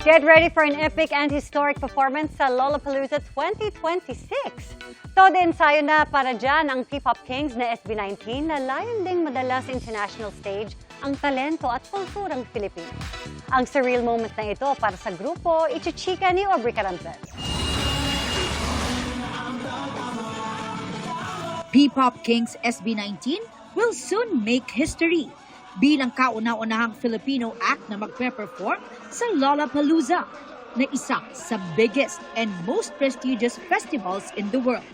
Get ready for an epic and historic performance sa Lollapalooza 2026. Todo ensayo na para dyan ang P-Pop Kings na SB19 na layon ding madala sa international stage ang talento at kulturang Pilipino. Ang surreal moment na ito para sa grupo, ichichika ni Aubrey Carampel. P-Pop Kings SB19 will soon make history bilang kauna-unahang Filipino act na magpe-perform sa Lollapalooza, na isa sa biggest and most prestigious festivals in the world.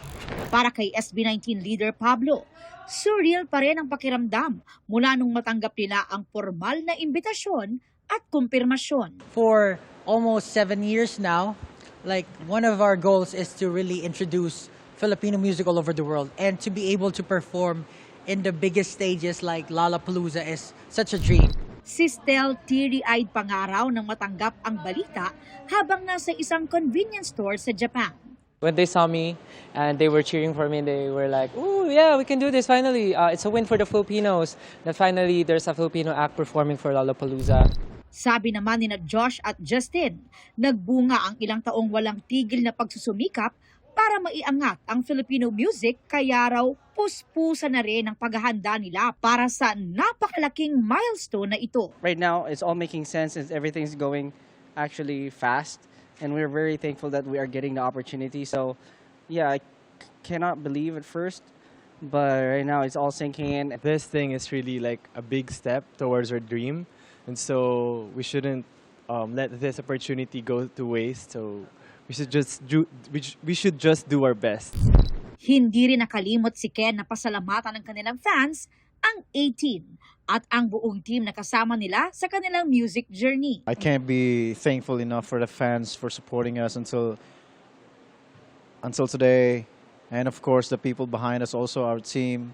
Para kay SB19 leader Pablo, surreal pa rin ang pakiramdam mula nung matanggap nila ang formal na imbitasyon at kumpirmasyon. For almost 7 years now, one of our goals is to really introduce Filipino music all over the world, and to be able to perform in the biggest stages like Lollapalooza is such a dream. Si Stel teary-eyed pangaraw nang matanggap ang balita habang nasa isang convenience store sa Japan. When they saw me and they were cheering for me, they were like, "Oh yeah, we can do this finally. It's a win for the Filipinos that finally there's a Filipino act performing for Lollapalooza." Sabi naman ni Josh at Justin, nagbunga ang ilang taong walang tigil na pagsusumikap para maiangat ang Filipino music, kaya raw puspusa na rin ang paghahanda nila para sa napakalaking milestone na ito. Right now, it's all making sense and everything's going actually fast. And we're very thankful that we are getting the opportunity. So, yeah, I cannot believe at first, but right now it's all sinking in. This thing is really like a big step towards our dream. And so we shouldn't let this opportunity go to waste. So we should just do our best. Hindi rin nakalimot si Ken na pasalamatan ng kanilang fans ang 18 at ang buong team na kasama nila sa kanilang music journey. I can't be thankful enough for the fans for supporting us until today, and of course the people behind us, also our team,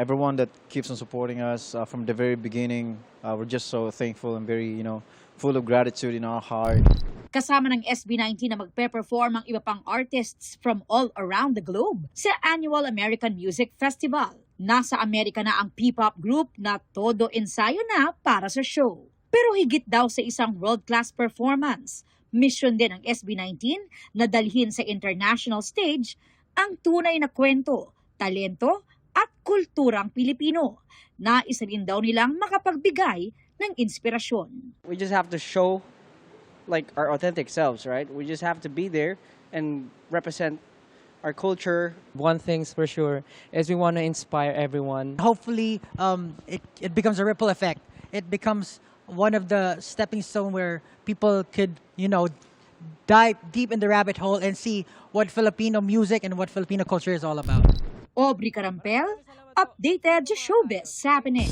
everyone that keeps on supporting us from the very beginning. We're just so thankful and very, full of gratitude in our heart. Kasama ng SB19 na magpe-perform ang iba pang artists from all around the globe sa Annual American Music Festival. Nasa Amerika na ang P-pop group na todo ensayo na para sa show. Pero higit daw sa isang world-class performance, mission din ng SB19 na dalhin sa international stage ang tunay na kwento, talento at kulturang Pilipino. Nais rin daw nilang makapagbigay ng inspirasyon. We just have to show our authentic selves, right? We just have to be there and represent our culture. One thing's for sure is we want to inspire everyone. Hopefully, it becomes a ripple effect. It becomes one of the stepping stone where people could, dive deep in the rabbit hole and see what Filipino music and what Filipino culture is all about. Aubrey Carampel, updated sa Showbiz Happening.